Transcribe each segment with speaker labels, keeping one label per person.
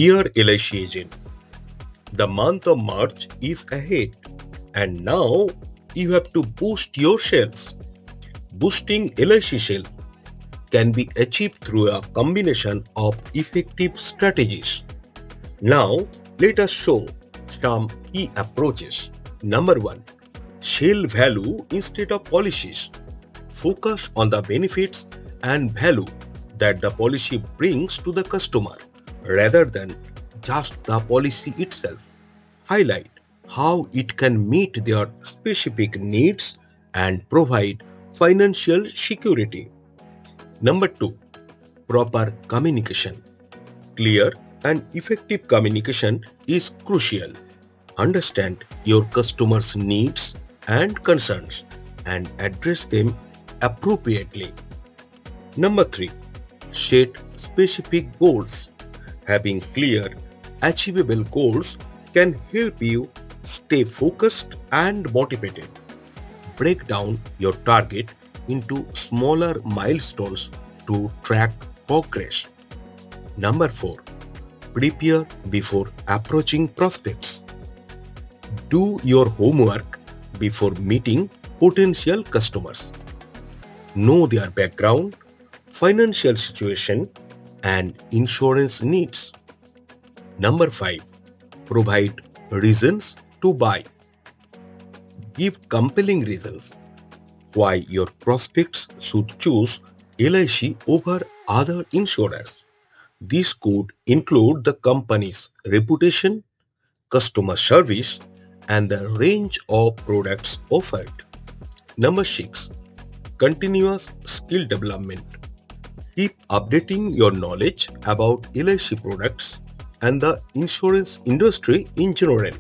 Speaker 1: Dear LIC agent, the month of March is ahead and now you have to boost your sales. Boosting LIC sales can be achieved through a combination of effective strategies. Now, let us show some key approaches. Number 1. Sell value instead of policies. Focus on the benefits and value that the policy brings to the customer rather than just the policy itself. Highlight how it can meet their specific needs and provide financial security. Number 2. Proper communication. Clear and effective communication is crucial. Understand your customers' needs and concerns and address them appropriately. Number 3. Set specific goals. Having clear, achievable goals can help you stay focused and motivated. Break down your target into smaller milestones to track progress. Number 4. Prepare before approaching prospects. Do your homework before meeting potential customers. Know their background, financial situation, and insurance needs. Number 5. Provide reasons to buy. Give compelling reasons why your prospects should choose LIC over other insurers. This could include the company's reputation, customer service, and the range of products offered. Number 6. Continuous skill development. Keep updating your knowledge about LIC products and the insurance industry in general.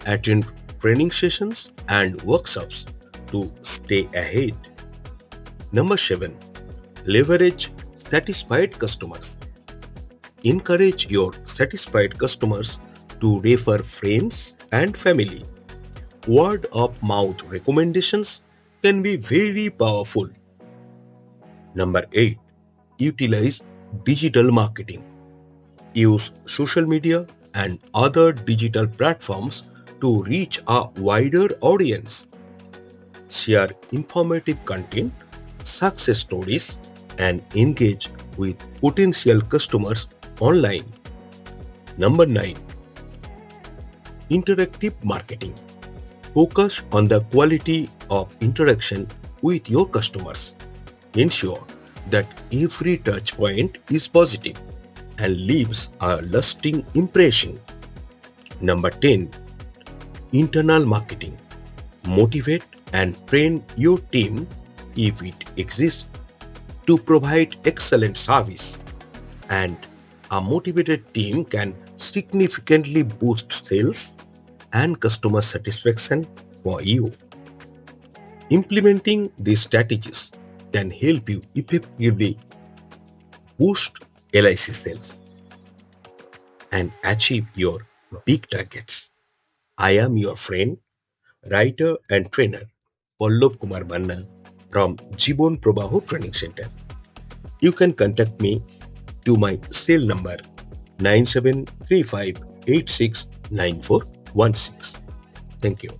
Speaker 1: Attend training sessions and workshops to stay ahead. Number 7. Leverage satisfied customers. Encourage your satisfied customers to refer friends and family. Word of mouth recommendations can be very powerful. Number 8. Utilize digital marketing. Use social media and other digital platforms to reach a wider audience. Share informative content, success stories, and engage with potential customers online. Number 9. Interactive marketing. Focus on the quality of interaction with your customers. Ensure that every touch point is positive and leaves a lasting impression. Number 10. Internal marketing. Motivate and train your team, if it exists, to provide excellent service, and a motivated team can significantly boost sales and customer satisfaction for you. Implementing these strategies can help you effectively boost LIC sales and achieve your big targets. I am your friend, writer and trainer, Pallab Kumar Manna from Jeevan Prabaha Training Center. You can contact me to my cell number 9735869416. Thank you.